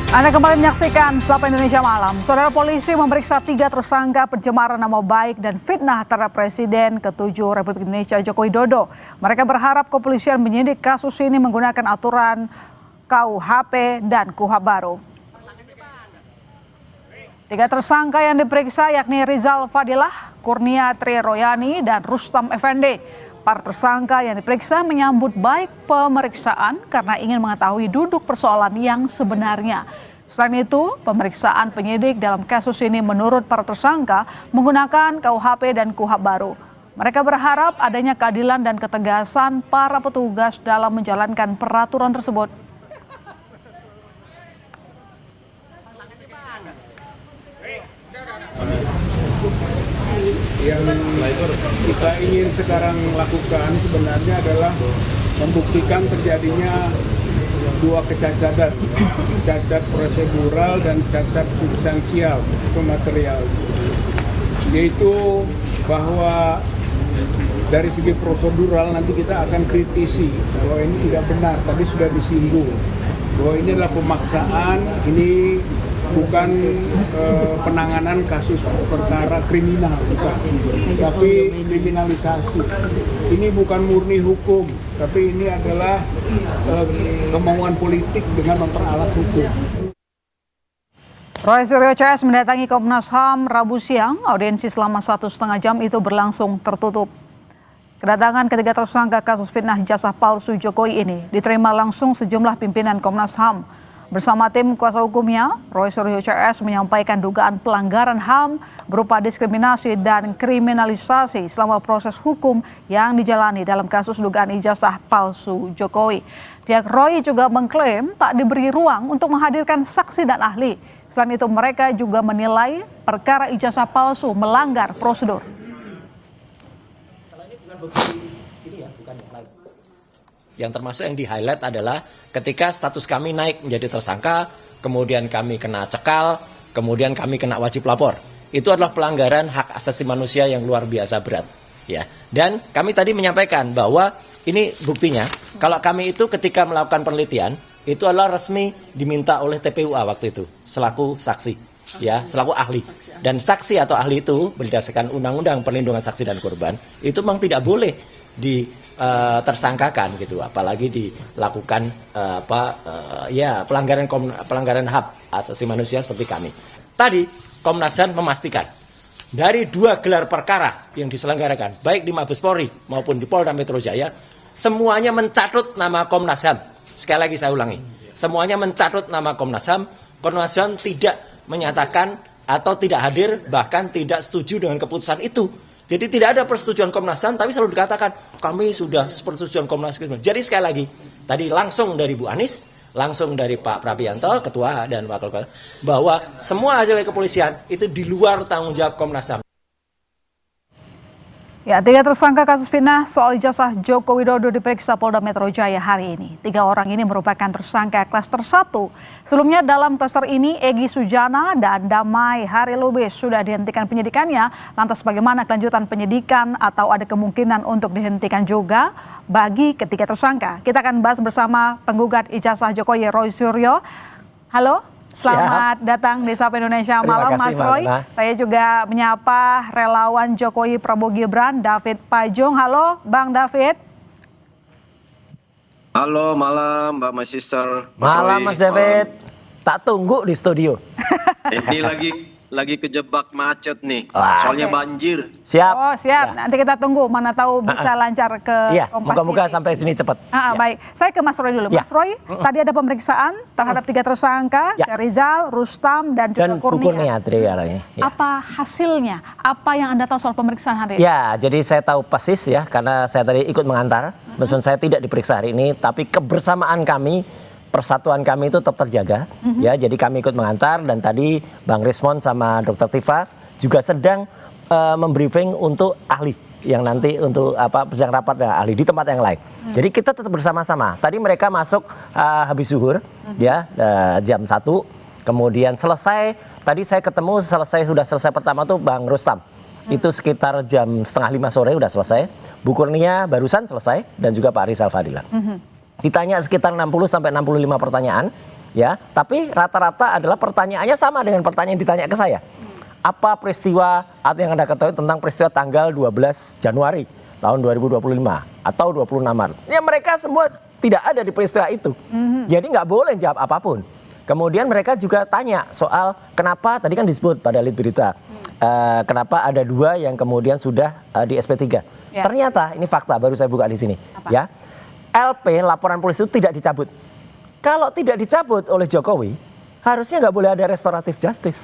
Anda kembali menyaksikan Sapa Indonesia Malam. Saudara, polisi memeriksa 3 tersangka pencemaran nama baik dan fitnah terhadap Presiden ke-7 Republik Indonesia Joko Widodo. Mereka berharap kepolisian menyidik kasus ini menggunakan aturan KUHP dan KUHP baru. 3 tersangka yang diperiksa yakni Rizal Fadilah, Kurnia Tri Royani, dan Rustam Effendi. Para tersangka yang diperiksa menyambut baik pemeriksaan karena ingin mengetahui duduk persoalan yang sebenarnya. Selain itu, pemeriksaan penyidik dalam kasus ini menurut para tersangka menggunakan KUHP dan KUHP baru. Mereka berharap adanya keadilan dan ketegasan para petugas dalam menjalankan peraturan tersebut. Yang kita ingin sekarang lakukan sebenarnya adalah membuktikan terjadinya 2 kecacatan, cacat prosedural dan cacat substansial atau material, yaitu bahwa dari segi prosedural nanti kita akan kritisi bahwa ini tidak benar, tadi sudah disinggung bahwa ini adalah pemaksaan, ini bukan penanganan kasus perkara kriminal, bukan, tapi kriminalisasi. Ini bukan murni hukum, tapi ini adalah kemauan politik dengan memperalat hukum. Roy Suryo CS mendatangi Komnas HAM Rabu siang. Audiensi selama 1,5 jam itu berlangsung tertutup. Kedatangan ketiga tersangka kasus fitnah ijazah palsu Jokowi ini diterima langsung sejumlah pimpinan Komnas HAM. Bersama tim kuasa hukumnya, Roy Suryo CS menyampaikan dugaan pelanggaran HAM berupa diskriminasi dan kriminalisasi selama proses hukum yang dijalani dalam kasus dugaan ijazah palsu Jokowi. Pihak Roy juga mengklaim tak diberi ruang untuk menghadirkan saksi dan ahli. Selain itu, mereka juga menilai perkara ijazah palsu melanggar prosedur. Kalau ini bukan bukti ini ya, bukan yang lain. Yang termasuk yang di-highlight adalah ketika status kami naik menjadi tersangka, kemudian kami kena cekal, kemudian kami kena wajib lapor. Itu adalah pelanggaran hak asasi manusia yang luar biasa berat. Ya. Dan kami tadi menyampaikan bahwa ini buktinya, kalau kami itu ketika melakukan penelitian, itu adalah resmi diminta oleh TPUA waktu itu, selaku saksi, ya, selaku ahli. Dan saksi atau ahli itu berdasarkan Undang-Undang Perlindungan Saksi dan Korban, itu memang tidak boleh tersangkakan gitu, apalagi dilakukan pelanggaran hak asasi manusia seperti kami. Tadi Komnas HAM memastikan dari 2 gelar perkara yang diselenggarakan baik di Mabes Polri maupun di Polda Metro Jaya, semuanya mencatut nama Komnas HAM. Sekali lagi saya ulangi, semuanya mencatut nama Komnas HAM. Komnas HAM tidak menyatakan atau tidak hadir, bahkan tidak setuju dengan keputusan itu. Jadi tidak ada persetujuan Komnas HAM, tapi selalu dikatakan kami sudah persetujuan Komnas HAM. Jadi sekali lagi, tadi langsung dari Bu Anies, langsung dari Pak Prabianto, Ketua dan Wakil Ketua, bahwa semua hasil kepolisian itu di luar tanggung jawab Komnas HAM. Ya, 3 tersangka kasus fitnah soal ijazah Joko Widodo diperiksa Polda Metro Jaya hari ini. 3 orang ini merupakan tersangka klaster 1. Sebelumnya dalam klaster ini Egy Sujana dan Damai Hari Lubis sudah dihentikan penyidikannya. Lantas bagaimana kelanjutan penyidikan atau ada kemungkinan untuk dihentikan juga bagi ketiga tersangka? Kita akan bahas bersama penggugat ijazah Jokowi, Roy Suryo. Halo. Selamat datang di Sapa Indonesia Malam, Mas Roy. Saya juga menyapa relawan Jokowi Prabowo Gibran, David Pajong. Halo, Bang David. Halo, malam Mbak My Sister. Malam Mas David. Tak tunggu di studio. Ini lagi kejebak macet nih, soalnya banjir. Siap. Oh siap, nanti kita tunggu, mana tahu bisa lancar ke Kompas. Moga-moga sampai sini cepat. Baik, saya ke Mas Roy dulu. Mas Roy, tadi ada pemeriksaan terhadap 3 tersangka, Rizal, Rustam, dan juga Kurnia. Apa hasilnya? Apa yang Anda tahu soal pemeriksaan hari ini? Ya, jadi saya tahu persis ya, karena saya tadi ikut mengantar. Meskipun saya tidak diperiksa hari ini, tapi kebersamaan kami, persatuan kami itu tetap terjaga, ya. Jadi kami ikut mengantar dan tadi Bang Rismon sama Dr. Tifa juga sedang membriefing untuk ahli yang nanti untuk sedang rapat dengan ahli di tempat yang lain. Jadi kita tetap bersama-sama. Tadi mereka masuk habis zuhur, ya jam 1, kemudian selesai. Tadi saya ketemu sudah selesai pertama tuh Bang Rustam. Itu sekitar jam 4:30 sore udah selesai. Bu Kurnia barusan selesai dan juga Pak Rizal Fadilah. Ditanya sekitar 60 sampai 65 pertanyaan. ya. Tapi rata-rata adalah pertanyaannya sama dengan pertanyaan yang ditanya ke saya. Apa peristiwa atau yang Anda ketahui tentang peristiwa tanggal 12 Januari tahun 2025 atau 26 Maret? Ya mereka semua tidak ada di peristiwa itu. Jadi nggak boleh jawab apapun. Kemudian mereka juga tanya soal kenapa, tadi kan disebut pada lead berita, kenapa ada 2 yang kemudian sudah di SP3. Ya. Ternyata ini fakta, baru saya buka di sini. Apa? Ya, LP laporan polisi itu tidak dicabut. Kalau tidak dicabut oleh Jokowi, harusnya nggak boleh ada restoratif justice.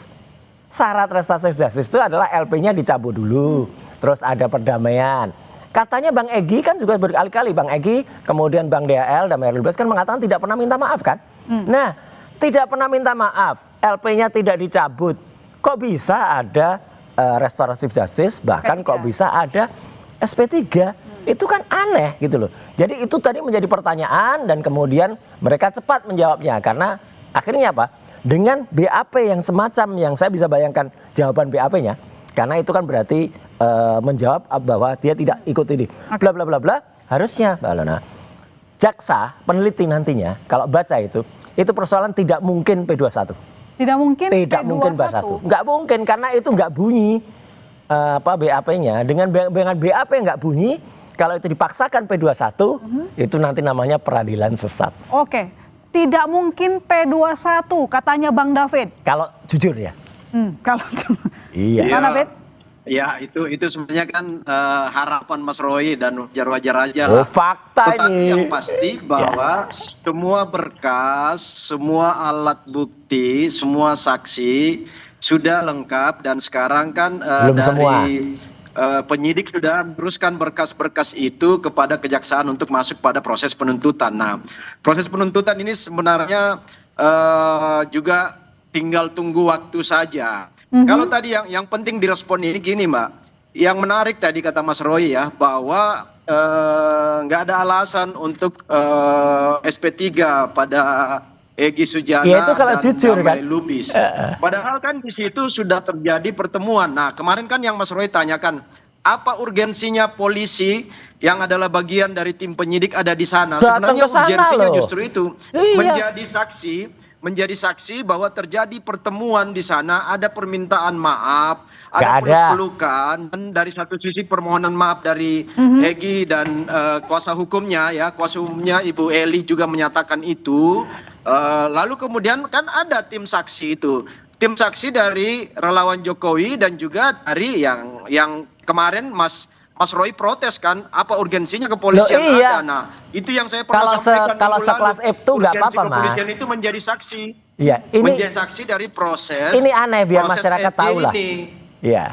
Syarat restoratif justice itu adalah LP-nya dicabut dulu, terus ada perdamaian. Katanya Bang Egy kan juga berkali-kali, Bang Egy, kemudian Bang DHL dan Merlibas kan mengatakan tidak pernah minta maaf kan. Nah, tidak pernah minta maaf, LP-nya tidak dicabut. Kok bisa ada restoratif justice, bahkan kok bisa ada SP3? Itu kan aneh gitu loh. Jadi itu tadi menjadi pertanyaan dan kemudian mereka cepat menjawabnya. Karena akhirnya apa? Dengan BAP yang semacam yang saya bisa bayangkan jawaban BAP-nya. Karena itu kan berarti menjawab bahwa dia tidak ikut ini. Bla bla bla bla. Harusnya Mbak Alona, jaksa peneliti nantinya kalau baca itu persoalan tidak mungkin P21. Tidak mungkin Tidak P21. mungkin P21. Nggak mungkin karena itu nggak bunyi BAP-nya. Dengan BAP nggak bunyi, kalau itu dipaksakan P21, itu nanti namanya peradilan sesat. Oke, tidak mungkin P21 katanya Bang David. Kalau jujur ya. Kalau Iya. Mana David? Ya itu sebenarnya kan harapan Mas Roy dan wajar-wajar aja Oh lah. fakta Tetapi ini. yang pasti bahwa semua berkas, semua alat bukti, semua saksi sudah lengkap dan sekarang kan dari penyidik sudah meneruskan berkas-berkas itu kepada kejaksaan untuk masuk pada proses penuntutan. Nah, proses penuntutan ini sebenarnya juga tinggal tunggu waktu saja. Kalau tadi yang penting direspon ini gini Mbak, yang menarik tadi kata Mas Roy ya, bahwa nggak ada alasan untuk SP3 pada Egy Sujana Ya, itu kalau dan jujur, Damai kan? Lubis. Padahal kan di situ sudah terjadi pertemuan. Nah kemarin kan yang Mas Roy tanyakan, apa urgensinya polisi yang adalah bagian dari tim penyidik ada di sana? Datang Sebenarnya ke sana urgensinya loh. justru itu, Iya. menjadi saksi bahwa terjadi pertemuan di sana, ada permintaan maaf, Nggak ada ada. peluk-pelukan, dan dari satu sisi permohonan maaf dari Egy dan kuasa hukumnya ya, kuasa hukumnya Ibu Eli juga menyatakan itu. Lalu kemudian kan ada tim saksi itu, tim saksi dari relawan Jokowi dan juga dari yang kemarin Mas Roy protes kan, apa urgensinya kepolisian Loh, iya. ada. Nah, itu yang saya pernah sampaikan kalau minggu sekelas lalu. Ibtu nggak Urgensi apa-apa, Mas. kepolisian itu menjadi saksi. Iya, Menjadi saksi dari proses. ini aneh biar proses masyarakat EJ tahu lah. ini. Iya.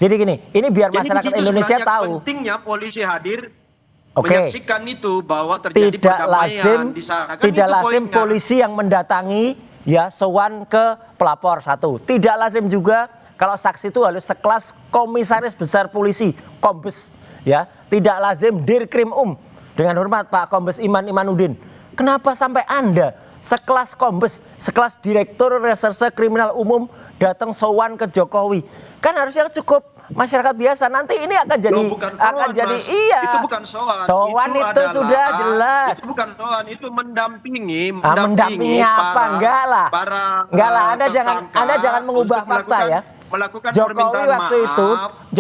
Jadi gini, ini biar Jadi masyarakat di situ Indonesia sebenarnya tahu. pentingnya polisi hadir Oke. menyaksikan itu bahwa terjadi Tidak perdamaian lazim, di sana. Kan tidak itu lazim poinnya. polisi yang mendatangi ya sowan ke pelapor satu. Tidak lazim juga kalau saksi itu harus sekelas komisaris besar polisi, Kombes. Ya, tidak lazim Dirkrim dengan hormat Pak Kombes Imanudin. Kenapa sampai Anda sekelas Kombes, sekelas Direktur Reserse Kriminal Umum datang sowan ke Jokowi? Kan harusnya cukup masyarakat biasa. Nanti ini akan jadi Loh, bukan sowan, Mas. iya. Itu bukan sowan. Sowan itu adalah, sudah jelas. Itu bukan sowan, itu mendampingi Mendampingi apa? Enggak lah. Enggak lah, Anda jangan mengubah fakta ya. Melakukan Jokowi permintaan waktu maaf. itu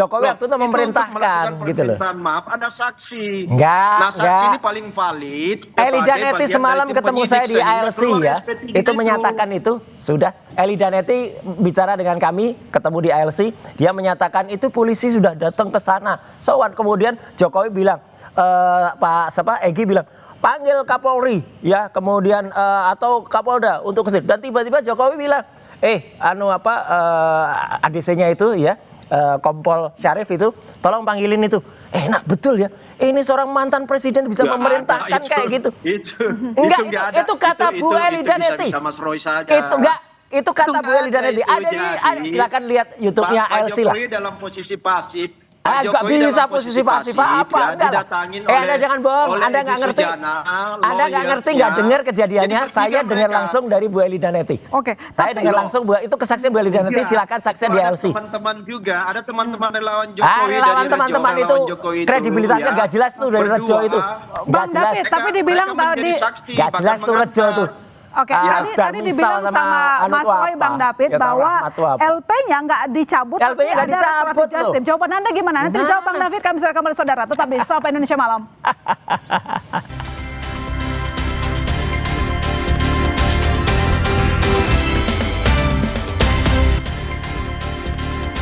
Loh, waktu itu memerintahkan melakukan gitu loh. permintaan maaf, ada saksi. Enggak, Nah, saksi enggak. ini paling valid. Eli sebagai Danetti bagian semalam dari tim ketemu penyidik saya di sehingga ALC keluar ya. SP3 Itu menyatakan itu sudah. Eli Danetti bicara dengan kami, ketemu di ALC, dia menyatakan itu polisi sudah datang ke sana. Sowan kemudian Jokowi bilang, Egy bilang, panggil Kapolri ya, kemudian atau Kapolda untuk kesini. Dan tiba-tiba Jokowi bilang, ADC-nya itu ya, Kompol Syarif itu, tolong panggilin itu. Enak betul ya. Ini seorang mantan presiden bisa Nggak memerintahkan ada, kayak gitu. Enggak, Itu kata Bu Eli Danetti. Bisa Mas Roy saja. Itu kata Bu Eli Danetti. Ada silakan lihat YouTube-nya Pak ALC lah. Jokowi dalam posisi pasif. Enggak bisa posisi pasif apa? Enggak lah. Anda jangan bohong, Anda nggak ngerti. Anda nggak ngerti, nggak dengar kejadiannya. Saya dengar langsung dari Bu Eli Danetti. Oke, Saya dengar langsung itu kesaksian Bu Eli Danetti. Silakan saksian di ALC. Teman-teman juga, ada teman-teman relawan Jokowi Relawan teman-teman itu kredibilitasnya nggak jelas tuh dari Rejo itu. Nggak Bang jelas. David, tapi dibilang tadi nggak jelas tuh Rejo tuh. Oke, dan tadi dibilang misal sama anu Mas tuh Roy, apa? Bang David, Ya, tahu bahwa rahmat tuh apa? LP-nya nggak dicabut, LP-nya tapi nggak ada restoratif dicabut loh. justice. Jawaban Anda gimana? Nanti dijawab Bang David, kami serahkan kembali saudara. Tetap di Sapa Indonesia Malam.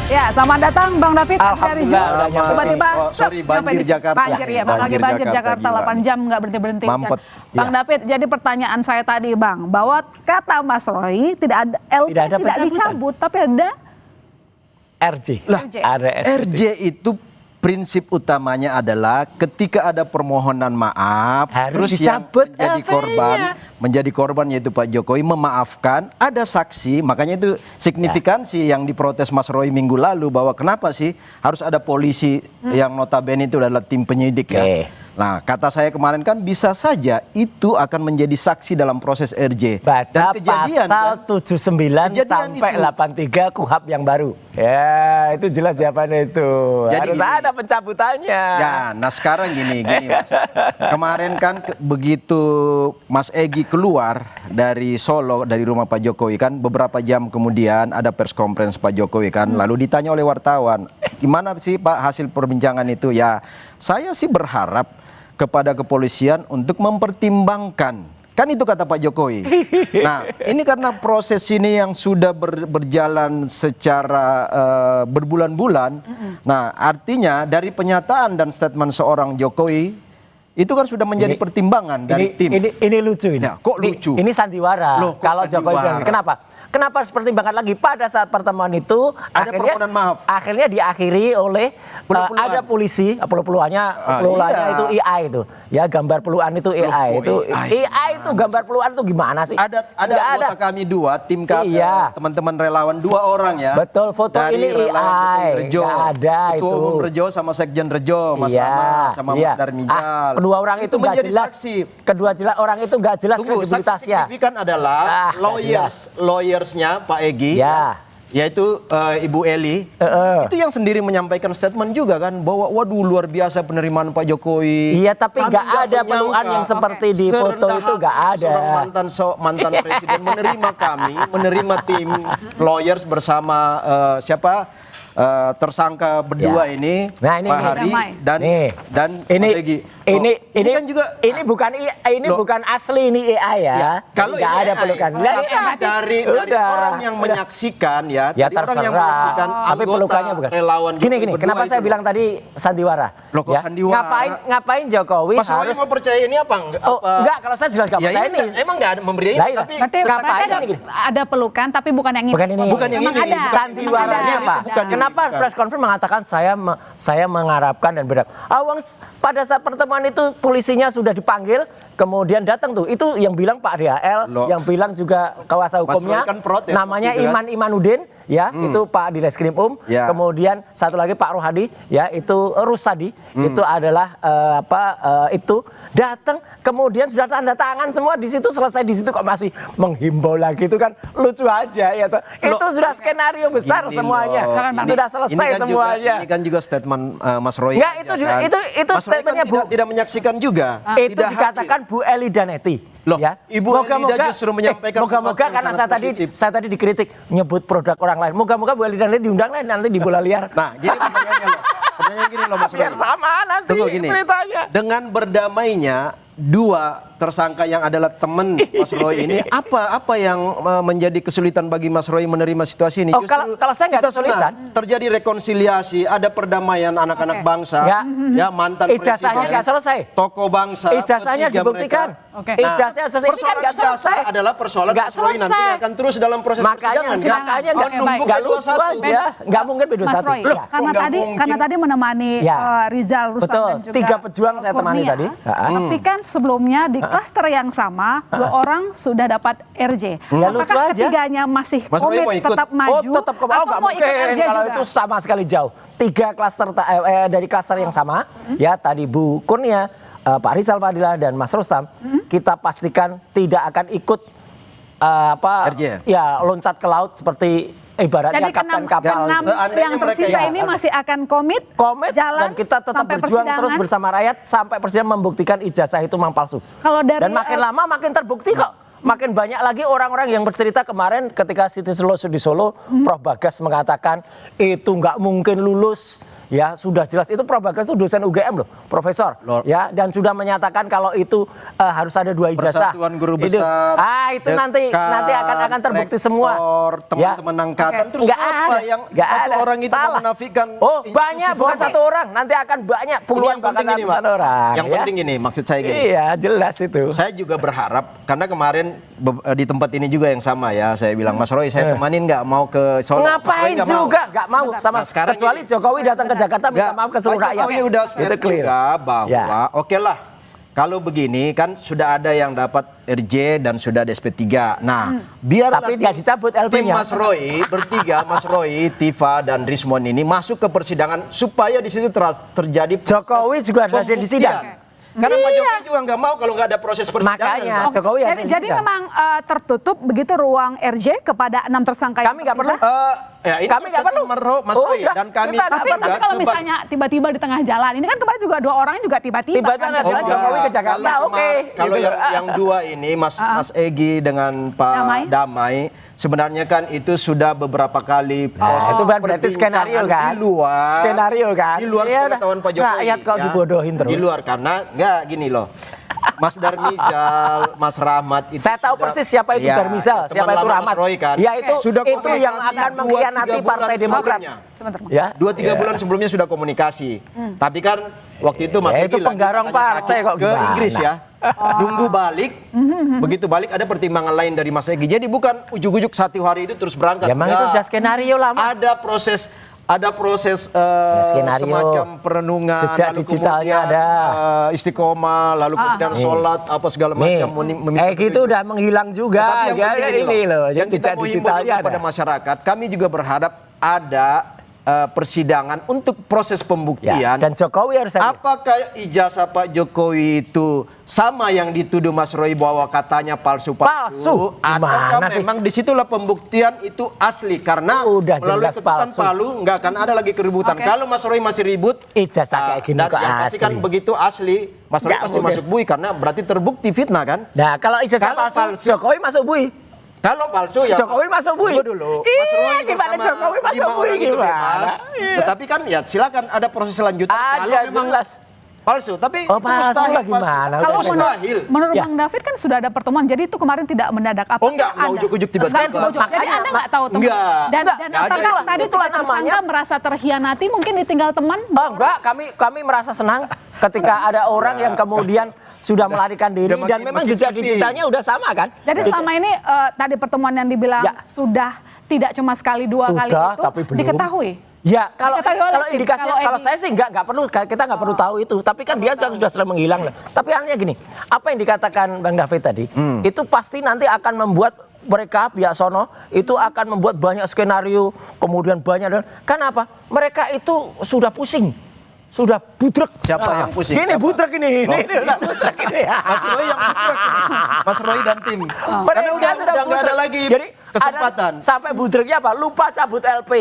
Ya, selamat datang Bang David. Dari Alhamdulillah, Jum. udah nyampe. Tiba-tiba, Oh, sorry, banjir Jakarta. Banjir ya, lagi Banjir banjir Jakarta, Jakarta, gila. 8 jam nggak berhenti-berhenti. Mampet. Bang David, jadi pertanyaan saya tadi Bang, bahwa kata Mas Roy tidak ada LP Tidak ada tidak pencabutan. dicabut, tapi ada RJ. Lah, Ada RJ itu prinsip utamanya adalah ketika ada permohonan maaf, Harus terus yang dicabut menjadi korban yaitu Pak Jokowi memaafkan, ada saksi, makanya itu signifikansi yang diprotes Mas Roy minggu lalu bahwa kenapa sih harus ada polisi yang notabene itu adalah tim penyidik ya. Oke. Nah, kata saya kemarin kan bisa saja itu akan menjadi saksi dalam proses RJ. Baca Dan kejadian pasal kan, 79 kejadian sampai itu. 83 KUHP yang baru. Ya, itu jelas jawabannya itu. Jadi Harus gini. ada pencabutannya. Ya, nah sekarang gini Mas. Kemarin kan begitu Mas Egy keluar dari Solo, dari rumah Pak Jokowi kan, beberapa jam kemudian ada pers conference Pak Jokowi kan, lalu ditanya oleh wartawan, gimana sih Pak hasil perbincangan itu? Ya, saya sih berharap kepada kepolisian untuk mempertimbangkan. Kan itu kata Pak Jokowi. Nah, ini karena proses ini yang sudah berjalan secara berbulan-bulan. Nah, artinya dari pernyataan dan statement seorang Jokowi itu kan sudah menjadi pertimbangan dari tim. Ini lucu ini. Ya, kok lucu? Ini sandiwara. Loh, kok Kalau Jokowi sandiwara? bilang, kenapa? Kenapa harus pertimbangan lagi? Pada saat pertemuan itu Ada permohonan maaf. akhirnya diakhiri oleh Peluk-pelukan. ada polisi, peluannya iya. itu IA itu. Ya, gambar peluan itu IA Loh, itu. AI? IA itu gambar peluan itu gimana sih? Ada Nggak anggota kami dua, tim kami, Iya. teman-teman relawan 2 orang ya. Betul, foto Dari ini relawan AI. Ketum Rejo, Nggak ada Ketua itu. Umum Rejo sama Sekjen Rejo, Mas Iya, Ahmad sama iya. Mas Darmijal. Kedua orang itu nggak menjadi jelas. saksi. Kedua orang itu nggak jelas Tunggu, saksi kredibilitasnya. signifikan adalah lawyersnya Pak Egy, Ya. yaitu Ibu Eli. Itu yang sendiri menyampaikan statement juga kan bahwa waduh luar biasa penerimaan Pak Jokowi. Iya, tapi Kami nggak ada menyangka pelukan yang seperti di foto serendah itu nggak hati ada. Seorang mantan presiden menerima kami, menerima tim lawyers bersama tersangka berdua Ya. ini, Nah, ini Pak nih. Hari Damai. dan ini Mas Egy. ini kan juga ini Loh. bukan asli ini AI ya. Ya, kalau nggak ini ada AI, pelukan. dari Udah. orang yang menyaksikan ya, Ya dari orang yang terserah. menyaksikan Tapi anggota pelukannya bukan. relawan Gini Jokowi berdua kenapa saya itu. bilang tadi sandiwara? Loh, kok sandiwara? Ngapain Jokowi Mas Roy harus mau percaya ini apa? Oh, enggak, kalau saya jelas nggak Ya, percaya ini ini. emang nggak ada memberi ini, Lah, iya. tapi Berarti Ngapain mereka ini? ada pelukan tapi bukan yang ini. Bukan ini. Bukan yang Memang ini. ada. Bukan Sandiwaranya ini. apa? Itu bukan ini, Kenapa bukan. press conference mengatakan saya mengharapkan dan berharap. Pada saat pertemuan itu polisinya sudah dipanggil, kemudian datang tuh. Itu yang bilang Pak DHL, Loh. yang bilang juga kuasa Mas hukumnya. Roy kan protes Namanya waktu itu kan. Iman Imanuddin, ya, itu Pak di Reskrim Ya. Kemudian satu lagi Pak Rohadi, ya, itu Rusadi, itu adalah itu datang, kemudian sudah tanda tangan semua di situ, selesai di situ kok masih menghimbau lagi, itu kan lucu aja ya toh. Itu sudah skenario besar Gini semuanya, loh, sudah selesai kan semuanya. Ini kan juga statement Mas Roy. Enggak, aja itu juga- kan. itu Mas Roy statementnya, kan Bu. tidak menyaksikan juga. Itu Tidak dikatakan Bu Eli Daneti. Loh, Ya. Ibu Elida justru menyampaikan moga-moga sesuatu yang karena sangat positif. saya tadi dikritik nyebut produk orang lain. Moga-moga Bu Eli Daneti diundang nanti di bola liar. Nah, jadi pertanyaannya loh. Pertanyaan gini loh Mas Roy. Biar sama nanti Tunggu gini. ceritanya. Dengan berdamainya 2 tersangka yang adalah teman Mas Roy ini, apa yang menjadi kesulitan bagi Mas Roy menerima situasi ini? Oh, kalau saya nggak kita kesulitan. senang terjadi rekonsiliasi, ada perdamaian anak-anak bangsa, Nggak. ya mantan Ijazahnya nggak selesai. tokoh bangsa, Ijazahnya bertiga dibuktikan. mereka. Oke. Ijazahnya selesai. Ini kan persoalan nggak ijazah selesai. adalah persoalan Nggak Mas Roy nanti selesai. akan terus dalam proses persidangan. Makanya Oke, nggak baik. nggak lucu 21. aja, nggak mungkin Mas B21. Roy, Ya. karena nggak tadi mungkin? menemani Ya. Rizal, Rustam Betul, dan juga 3 pejuang saya temani Kurnia. tadi. Tapi kan sebelumnya di klaster yang sama 2 orang sudah dapat RJ. Ya, lucu Apakah aja. ketiganya masih Mas Roy komit mau ikut? tetap maju? Oh, tetap kok atau nggak mau ikut mungkin RJ kalau juga? itu sama sekali jauh. 3 klaster dari klaster yang sama, ya tadi Bu Kurnia, Pak Rizal Fadila dan Mas Rustam, kita pastikan tidak akan ikut RJ. ya loncat ke laut seperti ibaratnya Jadi kapten keenam kapal. Seandainya yang mereka tersisa ya, ini masih akan komit jalan dan kita tetap sampai berjuang persidangan. terus bersama rakyat sampai persidangan membuktikan ijazah itu memang palsu. Kalau dari dan makin lama makin terbukti kok makin banyak lagi orang-orang yang bercerita kemarin ketika City Solo di Solo, Prof Bagas mengatakan itu nggak mungkin lulus. Ya sudah jelas itu Prof Bagas itu dosen UGM loh, profesor. Ya dan sudah menyatakan kalau itu harus ada 2 ijazah. Persatuan Guru Besar. Itu nanti akan terbukti semua. Teman-teman angkatan terus nggak apa ada, yang nggak satu ada. orang itu Salah. menafikan Banyak bukan satu orang, nanti akan banyak puluhan bahkan ratusan orang. Yang penting ini maksud saya gini. Iya, jelas itu. Saya juga berharap karena kemarin di tempat ini juga yang sama ya, saya bilang Mas Roy saya temanin nggak mau ke Solo. Ngapain juga nggak mau sama sekarang kecuali Jokowi datang ke Jakarta minta maaf ke seluruh rakyat. Jokowi udah itu clear juga bahwa oke lah kalau begini kan sudah ada yang dapat RJ dan sudah ada SP3. Nah, biarlah tapi nggak dicabut tim LP-nya. Mas Roy bertiga, Mas Roy, Tifa dan Rismon ini masuk ke persidangan supaya di situ terjadi proses Jokowi juga ada di sidang. pembuktian. Karena Pak Jokowi juga nggak mau kalau nggak ada proses persidangan. Makanya Jokowi ada di Jadi sidang. memang tertutup begitu ruang RJ kepada 6 tersangka. Kami nggak perlu. Ya, ini Kami nggak perlu. Mas Roy Udah, dan kami kita Tapi juga kalau misalnya tiba-tiba di tengah jalan, ini kan kemarin juga 2 orang juga tiba-tiba. Tiba-tiba kan? nggak jalan, Jokowi ke Jakarta, Kalau gitu. yang 2 ini Mas Egy dengan Pak Damai sebenarnya kan itu sudah beberapa kali proses itu berarti skenario kan? di luar. Skenario kan? Di luar Iya, sepengetahuan Pak Jokowi. rakyat kok dibodohin terus. Di luar karena enggak gini loh. Mas Darmizal, Mas Rahmat itu Saya tahu persis siapa itu Darmizal, teman siapa itu lama Rahmat. Mas Roy kan. Ya itu sudah itu yang komunikasi akan 2-3 mengkhianati bulan Partai Demokrat. sebelumnya. Sebentar. Ya. 2-3 bulan sebelumnya sudah komunikasi. Tapi kan waktu itu Mas Ya, Egy itu lagi penggarong katanya partai sakit kok ke gimana? Inggris ya. Nunggu balik. Begitu balik ada pertimbangan lain dari Mas Egy. Jadi bukan ujuk-ujuk 1 hari itu terus berangkat. Ya, emang itu sudah skenario lama. Ada proses skenario, semacam perenungan, jejak lalu digitalnya kemudian ada. Istiqomah, lalu kemudian sholat apa segala macam. Gitu udah menghilang juga. Tapi yang penting ini ini loh, yang kita jejak mau himbau digitalnya kepada ada. masyarakat, kami juga berharap ada persidangan untuk proses pembuktian. Ya, dan Jokowi harus hadir. Apakah ijazah Pak Jokowi itu sama yang dituduh Mas Roy bahwa katanya palsu-palsu? Ataukah Gimana sih? memang disitulah pembuktian itu asli? Karena Udah melalui jelas ketukan palsu. Palu nggak akan ada lagi keributan. Kalau Mas Roy masih ribut, Ijazah kayak gini dan kok yang pasti kan asli. begitu asli, Mas Roy Nggak pasti mungkin. masuk bui karena berarti terbukti fitnah kan? Nah, kalau ijazah Kalau palsu, palsu- Jokowi masuk bui. Kalau palsu ya Jokowi masuk bui. Tunggu dulu. Iya, Mas Roy gimana bersama Jokowi masuk 5 bui, orang itu gimana? bebas. Iya. Tetapi kan ya silakan ada proses lanjutan Ada, kalau memang jelas. palsu. Tapi Oh, itu palsu mustahil lah gimana? Kalau Udah mustahil. Menurut Ya. Bang David kan sudah ada pertemuan, jadi itu kemarin tidak mendadak. Apa Oh, enggak ujuk-ujuk tiba-tiba. Jadi Makanya- Anda nggak tahu teman. Enggak. Dan Enggak ada. apakah tadi Itulah tiga tersangka namanya. merasa terhianati, mungkin ditinggal teman? Oh enggak, kami merasa senang ketika ada orang yang kemudian sudah melarikan diri udah dan makin- memang makin jejak sepi. digitalnya udah sama kan? Jadi selama ini tadi pertemuan yang dibilang Ya. sudah tidak cuma sekali 2 kali Sudah, itu tapi belum. diketahui. Ya kalau Diketahui oleh kalau tim. indikasinya Kalau kalau Egy- saya sih nggak perlu, kita nggak perlu tahu itu. Tapi kan dia sudah sering menghilang lah. Tapi halnya gini, apa yang dikatakan Bang David tadi, itu pasti nanti akan membuat mereka pihak sono itu akan membuat banyak skenario, kemudian banyak. Kenapa? Mereka itu sudah pusing. Sudah budrek. Siapa yang pusing? Gini Siapa? budrek ini. Ini udah budrek ini. Mas Roy yang budrek ini. Mas Roy dan tim. Karena Mereka udah sudah nggak ada budrek. lagi Jadi, kesempatan. sampai budreknya apa? Lupa cabut LP.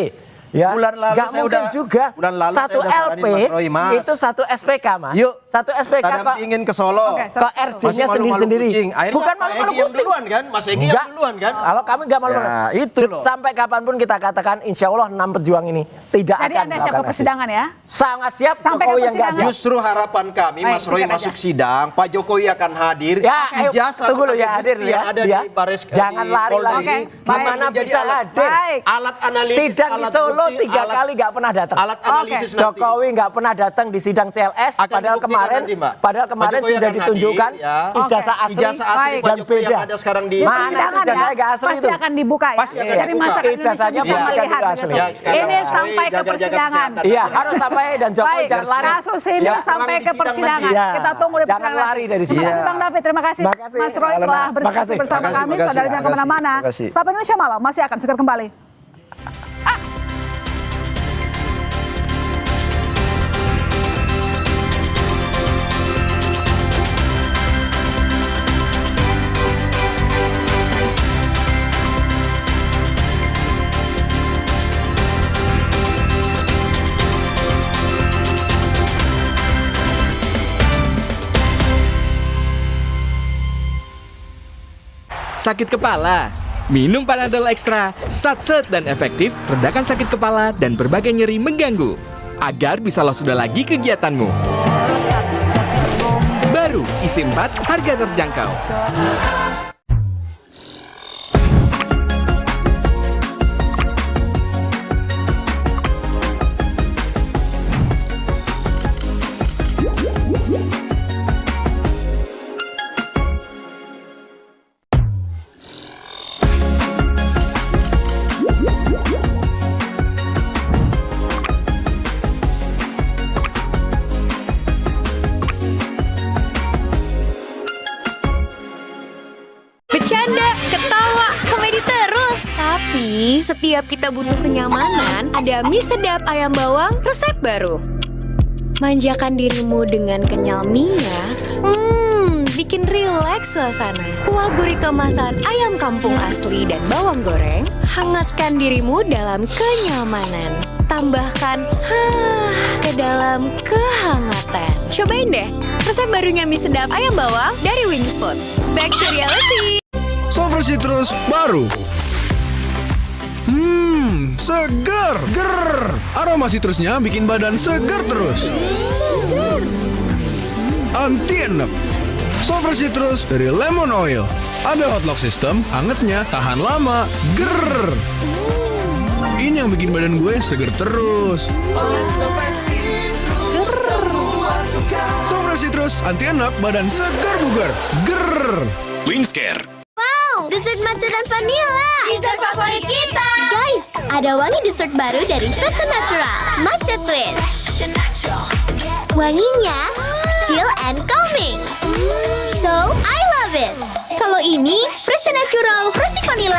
Ya, Bulan lalu nggak saya mungkin udah- juga. bulan lalu Satu saya udah saranin LP Mas Roy, Mas. itu 1 SPK, Mas. Yuk, Satu SPK Tanam kok. ingin ke Solo. Oke, Ke RJ-nya Masih malu-malu sendiri-sendiri. kucing. Akhirnya Bukan Pak malu-malu Egy yang kucing. duluan kan? Mas Egy yang Enggak. duluan kan? Kalau kami nggak malu-malu. Ya, itu loh. Sampai kapanpun kita katakan, insya Allah 6 pejuang ini tidak Jadi akan Anda siap ke melakukan persidangan ya? aksi. Sangat siap. Sampai ke Jokowi yang nggak persidangan. siap. Justru harapan kami Baik, Mas Roy sikat masuk aja. sidang, Pak Jokowi akan hadir. Ya, ayo, Ijazah tunggu dulu sebagai ya, hadir bukti ya. yang ada Ya. di Baris Jangan di lari Polda lagi. ini Baik. akan Mana menjadi bisa hadir? Baik. alat analisis, Sidang di alat Solo bukti, 3 alat- kali nggak pernah datang. Alat analisis nanti. Jokowi nggak pernah datang di sidang CLS, Akan padahal dibuktikan kemarin, nanti, Mbak. padahal Pak kemarin Jokowi sudah akan ditunjukkan hadir, ya. ijazah Oke. asli Ijazah asli Baik. Pak dan Jokowi yang beda. ada sekarang di Di Mana persidangan ijazahnya ya, nggak asli pasti itu? akan dibuka ya. Pasti akan Jadi dibuka. masyarakat Indonesia Ijazahnya bisa pasti akan melihat dibuka begitu. asli. Ya, sekarang Ini Mas Roy sampai ke jaga-jaga persidangan. kesehatan. Iya, harus sampai dan Jokowi Baik, jangan lari. kasus ini Siap, sampai pulang ke di sidang persidangan. nanti. Iya. Kita tunggu di Jangan persidangan. lari dari Terima sini. kasih Iya. Bang David, terima kasih. Terima kasih, Mas Roy Alena. telah Terima berdiskusi kasih. bersama Terima kasih, kami. terima kasih, Saudara jangan terima kasih. kemana-mana. Terima kasih. Sampai Indonesia Malam masih akan segera kembali. sakit kepala? Minum Panadol Extra, satset dan efektif, redakan sakit kepala dan berbagai nyeri mengganggu. Agar bisa lolos sudah lagi kegiatanmu. Baru, isi 4, harga terjangkau. Bercanda, ketawa, komedi terus. Tapi setiap kita butuh kenyamanan, ada mie sedap ayam bawang resep baru. Manjakan dirimu dengan kenyal mie-nya. Bikin rileks suasana. Kuah gurih kemasan ayam kampung asli dan bawang goreng. Hangatkan dirimu dalam kenyamanan. Tambahkan ke dalam kehangatan. Cobain deh resep barunya mie sedap ayam bawang dari Wings Food. Back to reality. Sofra Citrus baru. Segar. Ger. Aroma citrusnya bikin badan segar terus. Anti enak. Sofra Citrus dari lemon oil. Ada hot lock system, hangatnya tahan lama. Ger. Ini yang bikin badan gue segar terus. Sofra Citrus anti enak, badan segar bugar. Ger. Wingscare. Dessert matcha dan vanilla. Dessert favorit kita. Guys, ada wangi dessert baru dari Fresa Natural, Matcha Twist. Wanginya chill and calming. So, I love it. Kalau ini Fresa Natural Frosty Vanilla